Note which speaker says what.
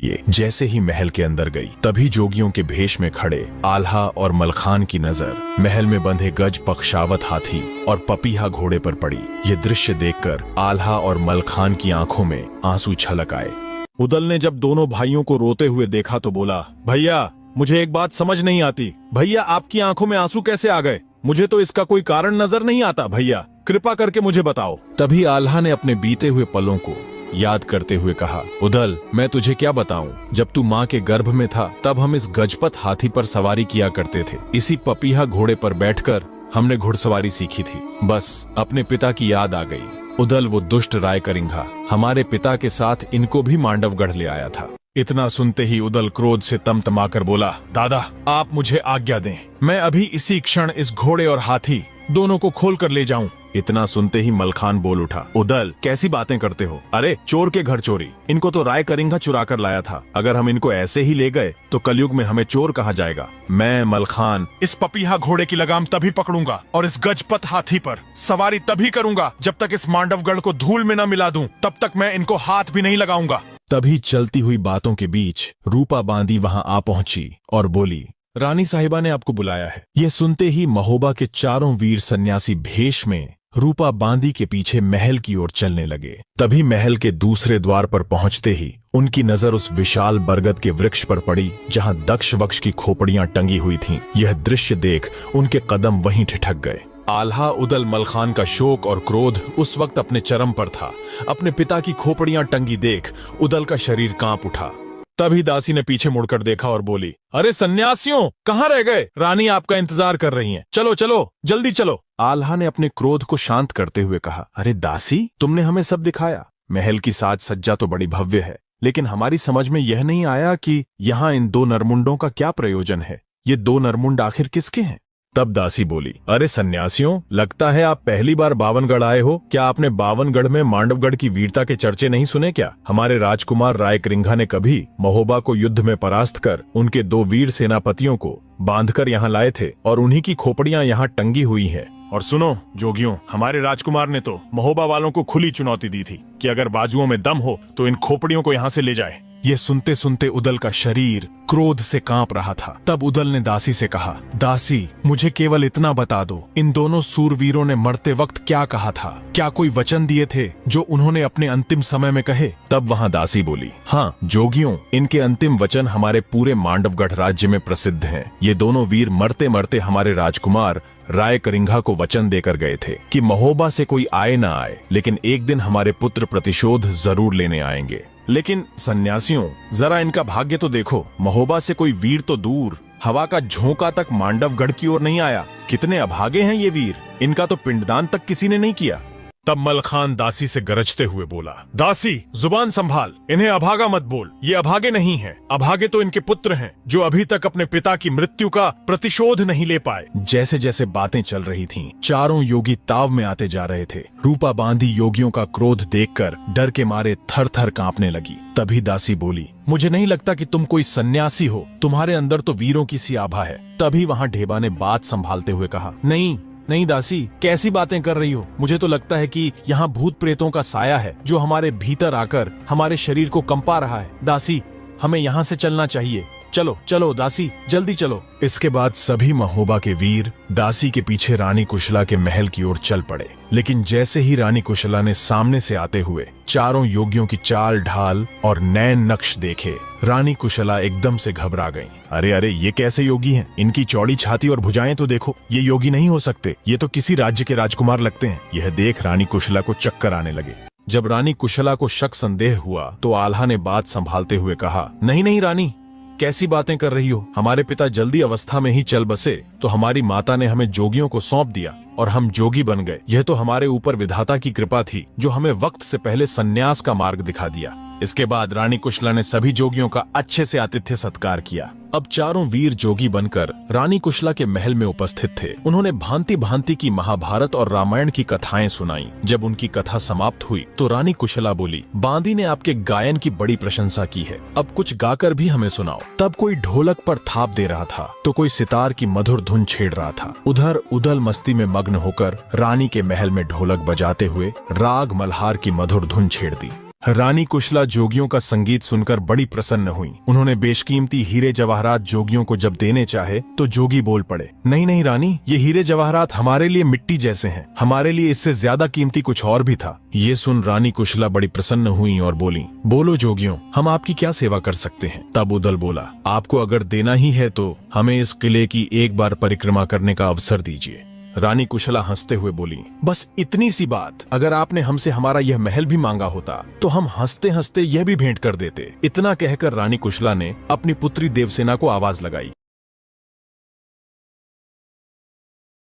Speaker 1: लिए। जैसे ही महल के अंदर गई तभी जोगियों के भेष में खड़े आल्हा और मलखान की नजर महल में बंधे गज पक्षावत हाथी और पपीहा घोड़े पर पड़ी। ये दृश्य देखकर आल्हा और मलखान की आंखों में आंसू छलक आए। उदल ने जब दोनों भाइयों को रोते हुए देखा तो बोला, भैया मुझे एक बात समझ नहीं आती। भैया आपकी आंखों में आंसू कैसे आ गए? मुझे तो इसका कोई कारण नजर नहीं आता। भैया कृपा करके मुझे बताओ। तभी आल्हा ने अपने बीते हुए पलों को याद करते हुए कहा, उदल मैं तुझे क्या बताऊं, जब तू माँ के गर्भ में था तब हम इस गजपत हाथी पर सवारी किया करते थे। इसी पपीहा घोड़े पर बैठकर हमने घुड़सवारी सीखी थी। बस अपने पिता की याद आ गई। उदल वो दुष्ट रायकरिंगा हमारे पिता के साथ इनको भी मांडवगढ़ ले आया था। इतना सुनते ही उदल क्रोध से तमतमाकर बोला, दादा आप मुझे आज्ञा दें, मैं अभी इसी क्षण इस घोड़े और हाथी दोनों को खोल कर ले जाऊं। इतना सुनते ही मलखान बोल उठा, उदल कैसी बातें करते हो? अरे चोर के घर चोरी, इनको तो रायकरिंगा चुरा कर लाया था। अगर हम इनको ऐसे ही ले गए तो कलयुग में हमें चोर कहा जाएगा। मैं मलखान
Speaker 2: इस पपीहा घोड़े की लगाम तभी पकड़ूंगा और इस गजपत हाथी पर सवारी तभी करूंगा जब तक इस मांडवगढ़ को धूल में न मिला दूं। तब तक मैं इनको हाथ भी नहीं लगाऊंगा।
Speaker 1: तभी चलती हुई बातों के बीच रूपा बांदी वहां आ पहुंची और बोली, रानी साहिबा ने आपको बुलाया है। ये सुनते ही महोबा के चारों वीर सन्यासी भेष में रूपा बांदी के पीछे महल की ओर चलने लगे। तभी महल के दूसरे द्वार पर पहुंचते ही उनकी नजर उस विशाल बरगद के वृक्ष पर पड़ी जहां दक्ष वक्ष की खोपड़ियां टंगी हुई थीं। यह दृश्य देख उनके कदम वहीं ठिठक गए। आल्हा उदल मलखान का शोक और क्रोध उस वक्त अपने चरम पर था। अपने पिता की खोपड़ियां टंगी देख उदल का शरीर कांप उठा। तभी दासी ने पीछे मुड़कर देखा और बोली, अरे सन्यासियों कहाँ रह गए? रानी आपका इंतजार कर रही हैं। चलो चलो जल्दी चलो। आल्हा ने अपने क्रोध को शांत करते हुए कहा, अरे दासी तुमने हमें सब दिखाया। महल की साज सज्जा तो बड़ी भव्य है, लेकिन हमारी समझ में यह नहीं आया कि यहाँ इन दो नरमुंडों का क्या प्रयोजन है। ये दो नरमुंड आखिर किसके हैं? तब दासी बोली, अरे सन्यासियों लगता है आप पहली बार बावनगढ़ आए हो। क्या आपने बावनगढ़ में मांडवगढ़ की वीरता के चर्चे नहीं सुने क्या? हमारे राजकुमार रायकरिंगा ने कभी महोबा को युद्ध में परास्त कर उनके दो वीर सेनापतियों को बांधकर यहाँ लाए थे और उन्हीं की खोपड़ियां यहाँ टंगी हुई हैं।
Speaker 2: और सुनो जोगियों, हमारे राजकुमार ने तो महोबा वालों को खुली चुनौती दी थी कि अगर बाजुओं में दम हो तो इन खोपड़ियों को यहाँ से ले जाए।
Speaker 1: ये सुनते सुनते उदल का शरीर क्रोध से कांप रहा था। तब उदल ने दासी से कहा, दासी मुझे केवल इतना बता दो, इन दोनों सूरवीरों ने मरते वक्त क्या कहा था? क्या कोई वचन दिए थे जो उन्होंने अपने अंतिम समय में कहे? तब वहां दासी बोली, हाँ जोगियों, इनके अंतिम वचन हमारे पूरे मांडवगढ़ राज्य में प्रसिद्ध हैं। ये दोनों वीर मरते मरते हमारे राजकुमार रायकरिंगा को वचन देकर गए थे कि महोबा से कोई आए ना आए, लेकिन एक दिन हमारे पुत्र प्रतिशोध जरूर लेने आएंगे। लेकिन सन्यासियों जरा इनका भाग्य तो देखो, महोबा से कोई वीर तो दूर, हवा का झोंका तक मांडवगढ़ की ओर नहीं आया। कितने अभागे हैं ये वीर, इनका तो पिंडदान तक किसी ने नहीं किया।
Speaker 2: तब मलखान दासी से गरजते हुए बोला, दासी जुबान संभाल, इन्हें अभागा मत बोल। ये अभागे नहीं हैं, अभागे तो इनके पुत्र हैं जो अभी तक अपने पिता की मृत्यु का प्रतिशोध नहीं ले पाए।
Speaker 1: जैसे जैसे बातें चल रही थीं, चारों योगी ताव में आते जा रहे थे। रूपा बांदी योगियों का क्रोध देखकर डर के मारे थर थर कांपने लगी। तभी दासी बोली, मुझे नहीं लगता कि तुम कोई सन्यासी हो, तुम्हारे अंदर तो वीरों की सी आभा है। तभी वहां ढेबा ने बात संभालते हुए कहा, नहीं नहीं दासी, कैसी बातें कर रही हो? मुझे तो लगता है कि यहाँ भूत प्रेतों का साया है जो हमारे भीतर आकर हमारे शरीर को कंपा रहा है। दासी हमें यहाँ से चलना चाहिए। चलो चलो दासी जल्दी चलो। इसके बाद सभी महोबा के वीर दासी के पीछे रानी कुशला के महल की ओर चल पड़े। लेकिन जैसे ही रानी कुशला ने सामने से आते हुए चारों योगियों की चाल ढाल और नैन नक्श देखे, रानी कुशला एकदम से घबरा गईं। अरे अरे ये कैसे योगी हैं? इनकी चौड़ी छाती और भुजाएं तो देखो, ये योगी नहीं हो सकते, ये तो किसी राज्य के राजकुमार लगते हैं। यह देख रानी कुशला को चक्कर आने लगे। जब रानी कुशला को शक संदेह हुआ तो आल्हा ने बात संभालते हुए कहा, नहीं नहीं रानी, कैसी बातें कर रही हो? हमारे पिता जल्दी अवस्था में ही चल बसे तो हमारी माता ने हमें जोगियों को सौंप दिया और हम जोगी बन गए। यह तो हमारे ऊपर विधाता की कृपा थी जो हमें वक्त से पहले सन्यास का मार्ग दिखा दिया। इसके बाद रानी कुशला ने सभी जोगियों का अच्छे से आतिथ्य सत्कार किया। अब चारों वीर जोगी बनकर रानी कुशला के महल में उपस्थित थे। उन्होंने भांति भांति की महाभारत और रामायण की कथाएं सुनाई। जब उनकी कथा समाप्त हुई तो रानी कुशला बोली, बांदी ने आपके गायन की बड़ी प्रशंसा की है, अब कुछ गाकर भी हमें सुनाओ। तब कोई ढोलक पर थाप दे रहा था तो कोई सितार की मधुर धुन छेड़ रहा था। उधर उदल मस्ती में मग्न होकर रानी के महल में ढोलक बजाते हुए राग मल्हार की मधुर धुन छेड़ दी। रानी कुशला जोगियों का संगीत सुनकर बड़ी प्रसन्न हुई। उन्होंने बेशकीमती हीरे जवाहरात जोगियों को जब देने चाहे तो जोगी बोल पड़े, नहीं नहीं रानी, ये हीरे जवाहरात हमारे लिए मिट्टी जैसे हैं, हमारे लिए इससे ज्यादा कीमती कुछ और भी था। ये सुन रानी कुशला बड़ी प्रसन्न हुई और बोली, बोलो जोगियों, हम आपकी क्या सेवा कर सकते हैं। तब उदल बोला, आपको अगर देना ही है तो हमें इस किले की एक बार परिक्रमा करने का अवसर दीजिए। रानी कुशला हंसते हुए बोली, बस इतनी सी बात, अगर आपने हमसे हमारा यह महल भी मांगा होता तो हम हंसते हंसते यह भी भेंट कर देते। इतना कहकर रानी कुशला ने अपनी पुत्री देवसेना को आवाज लगाई।